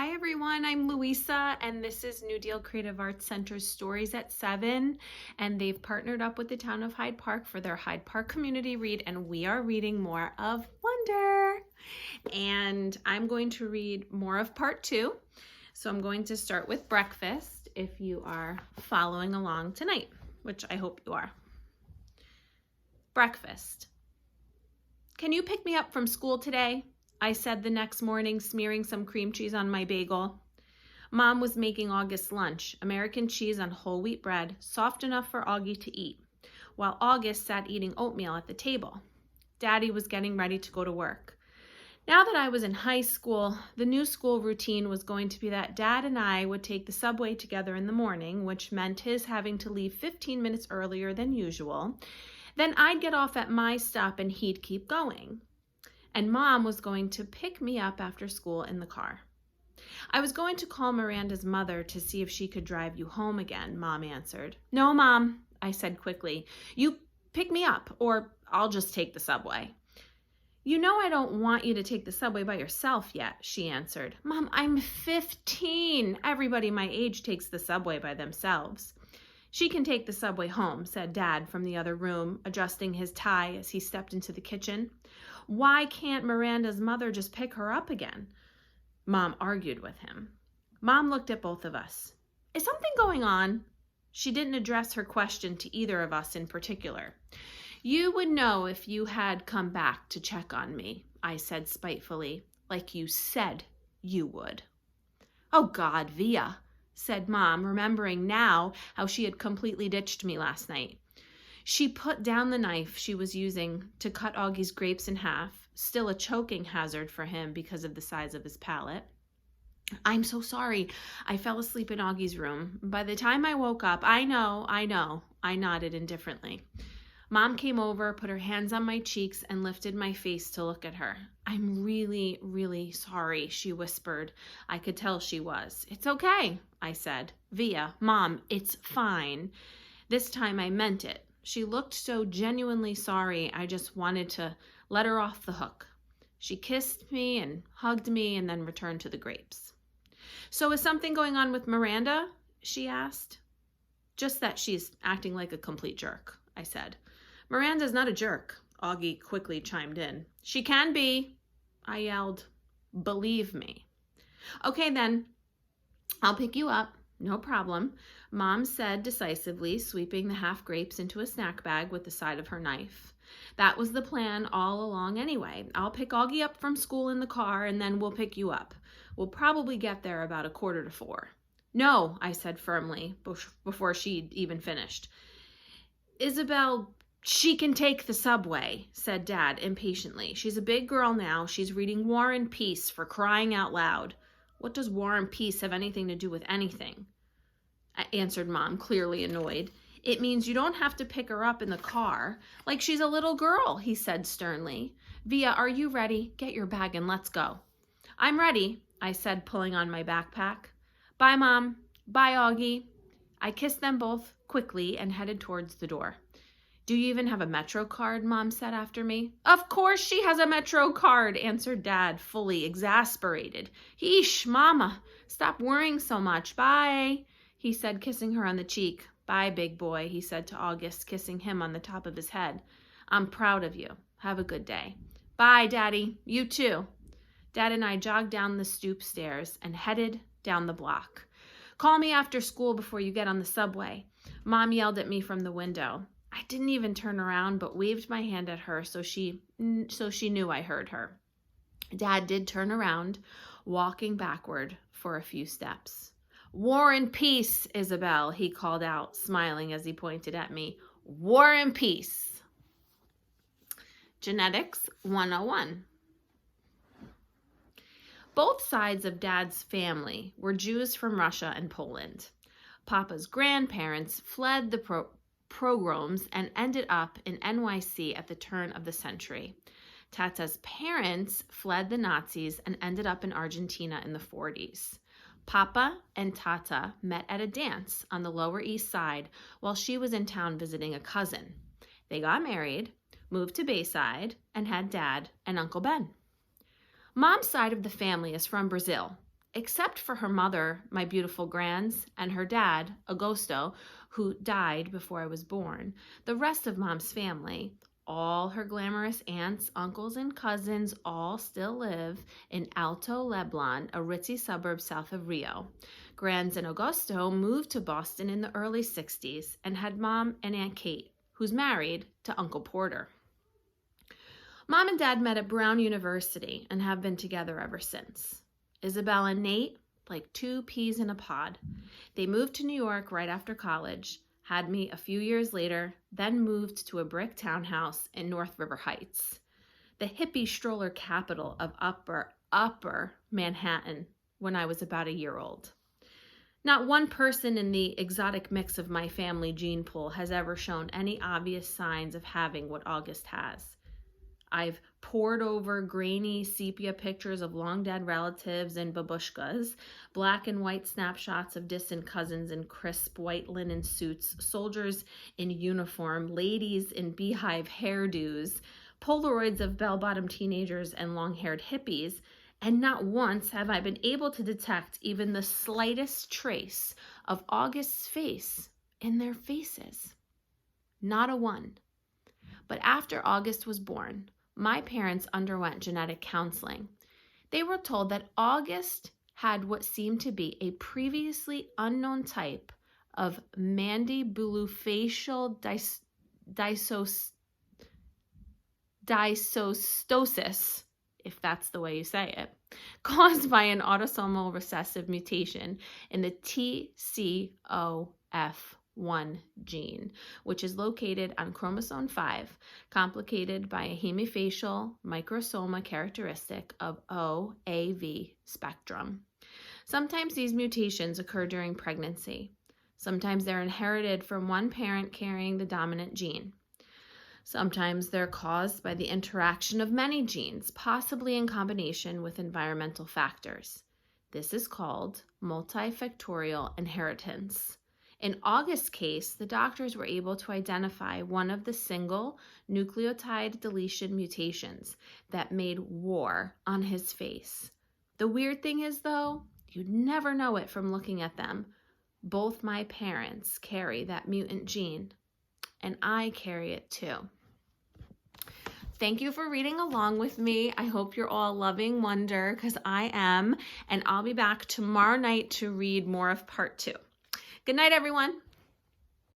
Hi everyone, I'm Louisa and this is New Deal Creative Arts Center's Stories at 7, and they've partnered up with the Town of Hyde Park for their Hyde Park Community Read, and we are reading more of Wonder. And I'm going to read more of part 2. So I'm going to start with breakfast if you are following along tonight, which I hope you are. Breakfast. Can you pick me up from school today? I said the next morning, smearing some cream cheese on my bagel. Mom was making August's lunch, American cheese on whole wheat bread, soft enough for Augie to eat, while August sat eating oatmeal at the table. Daddy was getting ready to go to work. Now that I was in high school, the new school routine was going to be that Dad and I would take the subway together in the morning, which meant his having to leave 15 minutes earlier than usual. Then I'd get off at my stop and he'd keep going. And Mom was going to pick me up after school in the car. I was going to call Miranda's mother to see if she could drive you home again, Mom answered. No, Mom, I said quickly. You pick me up, or I'll just take the subway. You know I don't want you to take the subway by yourself yet, she answered. Mom, I'm 15. Everybody my age takes the subway by themselves. She can take the subway home, said Dad from the other room, adjusting his tie as he stepped into the kitchen. Why can't Miranda's mother just pick her up again? Mom argued with him. Mom looked at both of us. Is something going on? She didn't address her question to either of us in particular. You would know if you had come back to check on me, I said spitefully, like you said you would. Oh God, Via, said Mom, remembering now how she had completely ditched me last night. She put down the knife she was using to cut Augie's grapes in half, still a choking hazard for him because of the size of his palate. I'm so sorry. I fell asleep in Augie's room. By the time I woke up, I know, I nodded indifferently. Mom came over, put her hands on my cheeks, and lifted my face to look at her. I'm really, really sorry, she whispered. I could tell she was. It's okay, I said. Via, Mom, it's fine. This time I meant it. She looked so genuinely sorry, I just wanted to let her off the hook. She kissed me and hugged me and then returned to the grapes. So is something going on with Miranda? She asked. Just that she's acting like a complete jerk, I said. Miranda's not a jerk, Augie quickly chimed in. She can be, I yelled. Believe me. Okay then, I'll pick you up. No problem, Mom said decisively, sweeping the half grapes into a snack bag with the side of her knife. That was the plan all along anyway. I'll pick Augie up from school in the car and then we'll pick you up. We'll probably get there about 3:45. No, I said firmly before she'd even finished. Isabel, she can take the subway, said Dad impatiently. She's a big girl now. She's reading War and Peace, for crying out loud. What does War and Peace have anything to do with anything? Answered Mom, clearly annoyed. It means you don't have to pick her up in the car like she's a little girl, he said sternly. Via, are you ready? Get your bag and let's go. I'm ready, I said, pulling on my backpack. Bye, Mom. Bye, Augie. I kissed them both quickly and headed towards the door. Do you even have a Metro card? Mom said after me. Of course she has a Metro card, answered Dad, fully exasperated. Yeesh, Mama, stop worrying so much. Bye, he said, kissing her on the cheek. Bye, big boy, he said to August, kissing him on the top of his head. I'm proud of you. Have a good day. Bye, Daddy. You too. Dad and I jogged down the stoop stairs and headed down the block. Call me after school before you get on the subway, Mom yelled at me from the window. I didn't even turn around, but waved my hand at her so she knew I heard her. Dad did turn around, walking backward for a few steps. War and Peace, Isabel, he called out, smiling as he pointed at me. War and Peace. Genetics 101. Both sides of Dad's family were Jews from Russia and Poland. Papa's grandparents fled the pogroms and ended up in NYC at the turn of the century. Tata's parents fled the Nazis and ended up in Argentina in the 40s. Papa and Tata met at a dance on the Lower East Side while she was in town visiting a cousin. They got married, moved to Bayside, and had Dad and Uncle Ben. Mom's side of the family is from Brazil. except for her mother, my beautiful grands, and her dad, Agosto, who died before I was born. The rest of Mom's family, all her glamorous aunts, uncles, and cousins, all still live in Alto Leblon, a ritzy suburb south of Rio. Grands and Agosto moved to Boston in the early 60s and had Mom and Aunt Kate, who's married to Uncle Porter. Mom and Dad met at Brown University and have been together ever since. Isabel and Nate, like two peas in a pod. They moved to New York right after college, had me a few years later, then moved to a brick townhouse in North River Heights, the hippie stroller capital of upper Manhattan, when I was about a year old. Not one person in the exotic mix of my family gene pool has ever shown any obvious signs of having what August has. I've pored over grainy sepia pictures of long-dead relatives and babushkas, black and white snapshots of distant cousins in crisp white linen suits, soldiers in uniform, ladies in beehive hairdos, Polaroids of bell-bottom teenagers and long-haired hippies, and not once have I been able to detect even the slightest trace of August's face in their faces. Not a one. But after August was born, my parents underwent genetic counseling. They were told that August had what seemed to be a previously unknown type of mandibulofacial dysostosis, if that's the way you say it, caused by an autosomal recessive mutation in the TCOF1 gene, which is located on chromosome 5, complicated by a hemifacial microsoma characteristic of OAV spectrum. Sometimes these mutations occur during pregnancy. Sometimes they're inherited from one parent carrying the dominant gene. Sometimes they're caused by the interaction of many genes, possibly in combination with environmental factors. This is called multifactorial inheritance. In August's case, the doctors were able to identify one of the single nucleotide deletion mutations that made war on his face. The weird thing is, though, you'd never know it from looking at them. Both my parents carry that mutant gene, and I carry it too. Thank you for reading along with me. I hope you're all loving wonder, because I am, and I'll be back tomorrow night to read more of part 2. Good night, everyone.